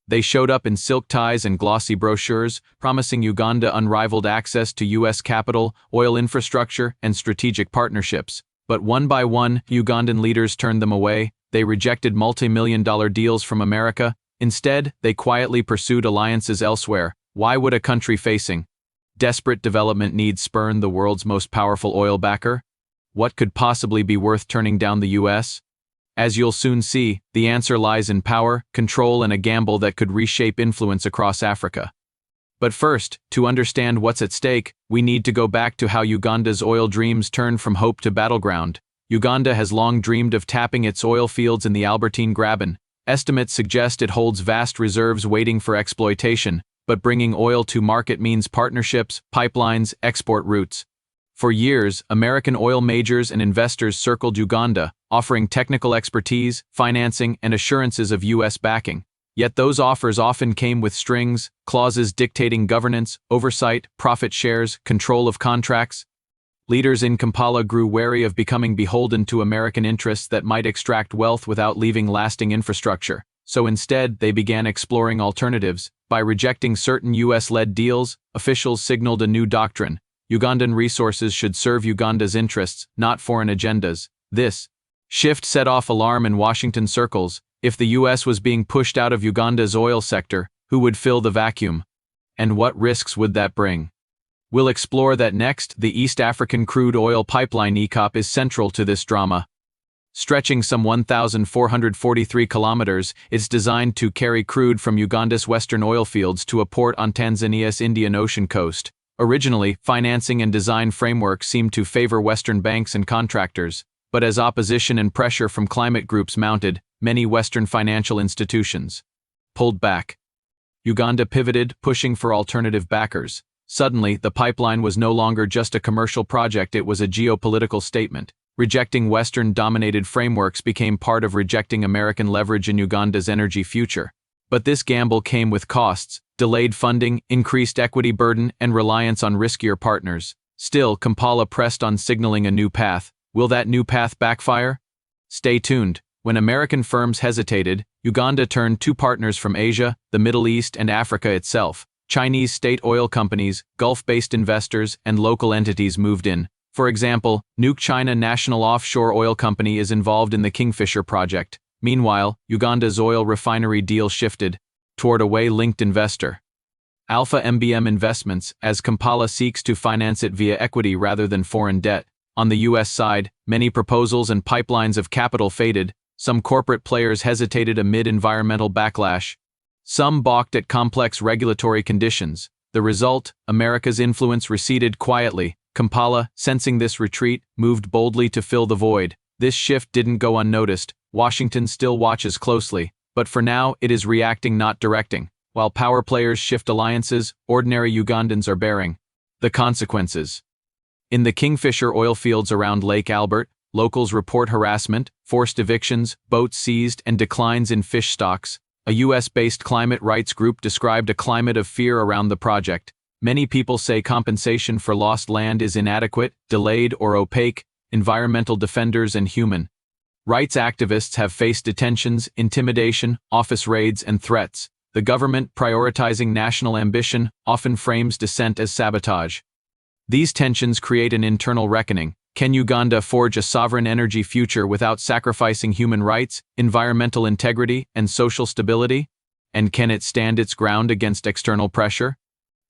They showed up in silk ties and glossy brochures, promising Uganda unrivaled access to U.S. capital, oil infrastructure, and strategic partnerships. But one by one, Ugandan leaders turned them away. They rejected multi-million-dollar deals from America. Instead, they quietly pursued alliances elsewhere. Why would a country facing desperate development needs spurn the world's most powerful oil backer? What could possibly be worth turning down the U.S.? As you'll soon see, the answer lies in power, control, and a gamble that could reshape influence across Africa. But first, to understand what's at stake, we need to go back to how Uganda's oil dreams turned from hope to battleground. Uganda has long dreamed of tapping its oil fields in the Albertine Graben. Estimates suggest it holds vast reserves waiting for exploitation, but bringing oil to market means partnerships, pipelines, export routes. For years, American oil majors and investors circled Uganda, offering technical expertise, financing, and assurances of U.S. backing. Yet those offers often came with strings, clauses dictating governance, oversight, profit shares, control of contracts. Leaders in Kampala grew wary of becoming beholden to American interests that might extract wealth without leaving lasting infrastructure. So instead, they began exploring alternatives. By rejecting certain U.S.-led deals, officials signaled a new doctrine. Ugandan resources should serve Uganda's interests, not foreign agendas. This shift set off alarm in Washington circles. If the U.S. was being pushed out of Uganda's oil sector, who would fill the vacuum? And what risks would that bring? We'll explore that next. The East African crude oil pipeline EACOP is central to this drama. Stretching some 1,443 kilometers, it's designed to carry crude from Uganda's western oil fields to a port on Tanzania's Indian Ocean coast. Originally, financing and design frameworks seemed to favor Western banks and contractors, but as opposition and pressure from climate groups mounted, many Western financial institutions pulled back. Uganda pivoted, pushing for alternative backers. Suddenly, the pipeline was no longer just a commercial project, it was a geopolitical statement. Rejecting Western-dominated frameworks became part of rejecting American leverage in Uganda's energy future. But this gamble came with costs: delayed funding, increased equity burden, and reliance on riskier partners. Still, Kampala pressed on signaling a new path. Will that new path backfire? Stay tuned. When American firms hesitated, Uganda turned to partners from Asia, the Middle East, and Africa itself. Chinese state oil companies, Gulf-based investors, and local entities moved in. For example, Nuke China National Offshore Oil Company is involved in the Kingfisher project. Meanwhile, Uganda's oil refinery deal shifted toward a way-linked investor, Alpha MBM Investments, as Kampala seeks to finance it via equity rather than foreign debt. On the U.S. side, many proposals and pipelines of capital faded. Some corporate players hesitated amid environmental backlash. Some balked at complex regulatory conditions. The result, America's influence receded quietly. Kampala, sensing this retreat, moved boldly to fill the void. This shift didn't go unnoticed. Washington still watches closely, but for now it is reacting, not directing. While power players shift alliances, ordinary Ugandans are bearing the consequences. In the Kingfisher oil fields around Lake Albert, locals report harassment, forced evictions, boats seized, and declines in fish stocks. A U.S.-based climate rights group described a climate of fear around the project. Many people say compensation for lost land is inadequate, delayed, or opaque. Environmental defenders and human rights activists have faced detentions, intimidation, office raids, and threats. The government, prioritizing national ambition, often frames dissent as sabotage. These tensions create an internal reckoning. Can Uganda forge a sovereign energy future without sacrificing human rights, environmental integrity, and social stability? And can it stand its ground against external pressure?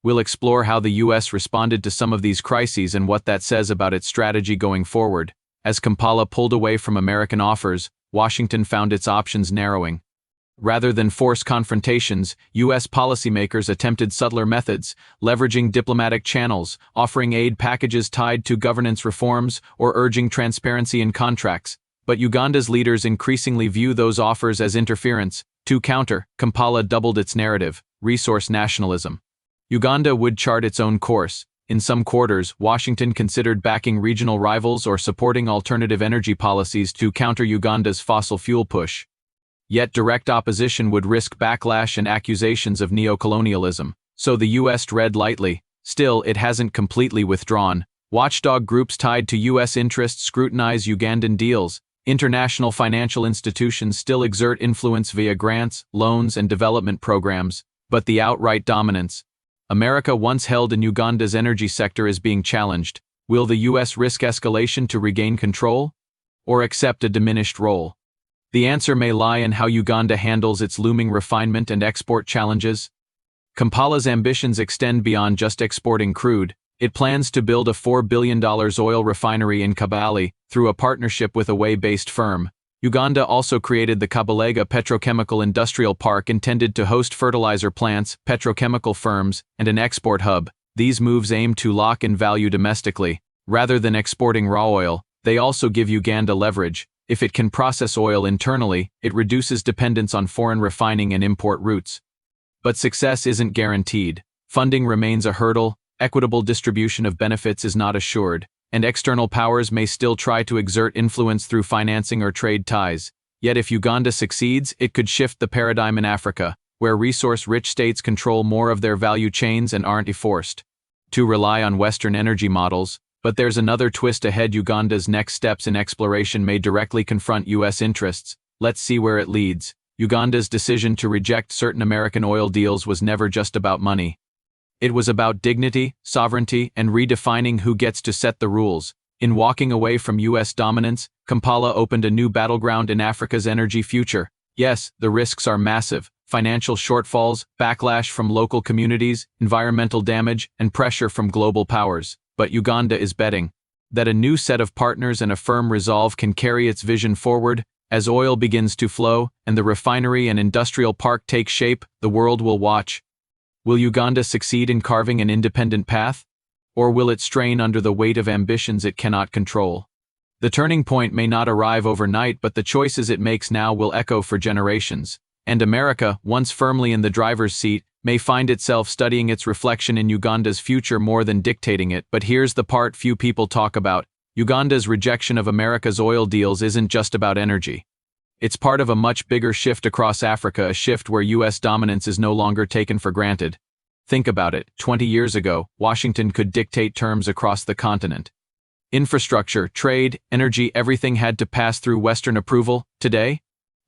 We'll explore how the U.S. responded to some of these crises and what that says about its strategy going forward. As Kampala pulled away from American offers, Washington found its options narrowing. Rather than force confrontations, U.S. policymakers attempted subtler methods, leveraging diplomatic channels, offering aid packages tied to governance reforms, or urging transparency in contracts. But Uganda's leaders increasingly view those offers as interference. To counter, Kampala doubled its narrative: resource nationalism. Uganda would chart its own course. In some quarters, Washington considered backing regional rivals or supporting alternative energy policies to counter Uganda's fossil fuel push. Yet direct opposition would risk backlash and accusations of neocolonialism, so the U.S. tread lightly. Still, it hasn't completely withdrawn. Watchdog groups tied to U.S. interests scrutinize Ugandan deals. International financial institutions still exert influence via grants, loans, and development programs, but the outright dominance America once held in Uganda's energy sector is being challenged. Will the U.S. risk escalation to regain control, or accept a diminished role? The answer may lie in how Uganda handles its looming refinement and export challenges. Kampala's ambitions extend beyond just exporting crude. It plans to build a $4 billion oil refinery in Kabale through a partnership with a Way-based firm. Uganda also created the Kabalega Petrochemical Industrial Park intended to host fertilizer plants, petrochemical firms, and an export hub. These moves aim to lock in value domestically. Rather than exporting raw oil, they also give Uganda leverage. If it can process oil internally, it reduces dependence on foreign refining and import routes. But success isn't guaranteed. Funding remains a hurdle, equitable distribution of benefits is not assured, and external powers may still try to exert influence through financing or trade ties. Yet if Uganda succeeds, it could shift the paradigm in Africa, where resource-rich states control more of their value chains and aren't forced to rely on Western energy models. But there's another twist ahead. Uganda's next steps in exploration may directly confront U.S. interests. Let's see where it leads. Uganda's decision to reject certain American oil deals was never just about money. It was about dignity, sovereignty, and redefining who gets to set the rules. In walking away from U.S. dominance, Kampala opened a new battleground in Africa's energy future. Yes, the risks are massive: financial shortfalls, backlash from local communities, environmental damage, and pressure from global powers. But Uganda is betting that a new set of partners and a firm resolve can carry its vision forward. As oil begins to flow and the refinery and industrial park take shape, the world will watch. Will Uganda succeed in carving an independent path? Or will it strain under the weight of ambitions it cannot control? The turning point may not arrive overnight, but the choices it makes now will echo for generations. And America, once firmly in the driver's seat, may find itself studying its reflection in Uganda's future more than dictating it. But here's the part few people talk about. Uganda's rejection of America's oil deals isn't just about energy. It's part of a much bigger shift across Africa, a shift where U.S. dominance is no longer taken for granted. Think about it. 20 years ago, Washington could dictate terms across the continent. Infrastructure, trade, energy, everything had to pass through Western approval. Today,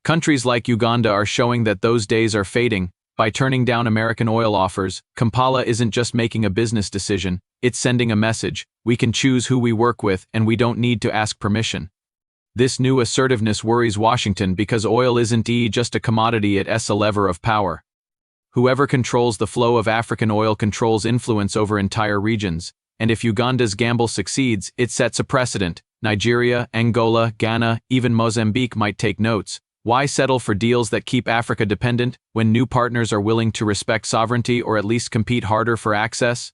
countries like Uganda are showing that those days are fading. By turning down American oil offers, Kampala isn't just making a business decision, it's sending a message: we can choose who we work with and we don't need to ask permission. This new assertiveness worries Washington because oil isn't just a commodity, it's a lever of power. Whoever controls the flow of African oil controls influence over entire regions, and if Uganda's gamble succeeds, it sets a precedent. Nigeria, Angola, Ghana, even Mozambique might take notes. Why settle for deals that keep Africa dependent when new partners are willing to respect sovereignty or at least compete harder for access?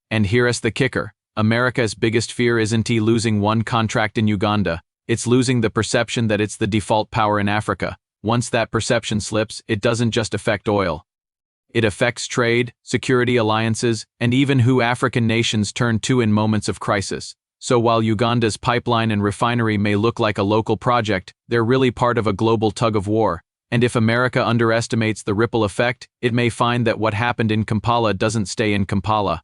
And here's the kicker. America's biggest fear isn't losing one contract in Uganda. It's losing the perception that it's the default power in Africa. Once that perception slips, it doesn't just affect oil. It affects trade, security alliances, and even who African nations turn to in moments of crisis. So while Uganda's pipeline and refinery may look like a local project, they're really part of a global tug-of-war. And if America underestimates the ripple effect, it may find that what happened in Kampala doesn't stay in Kampala.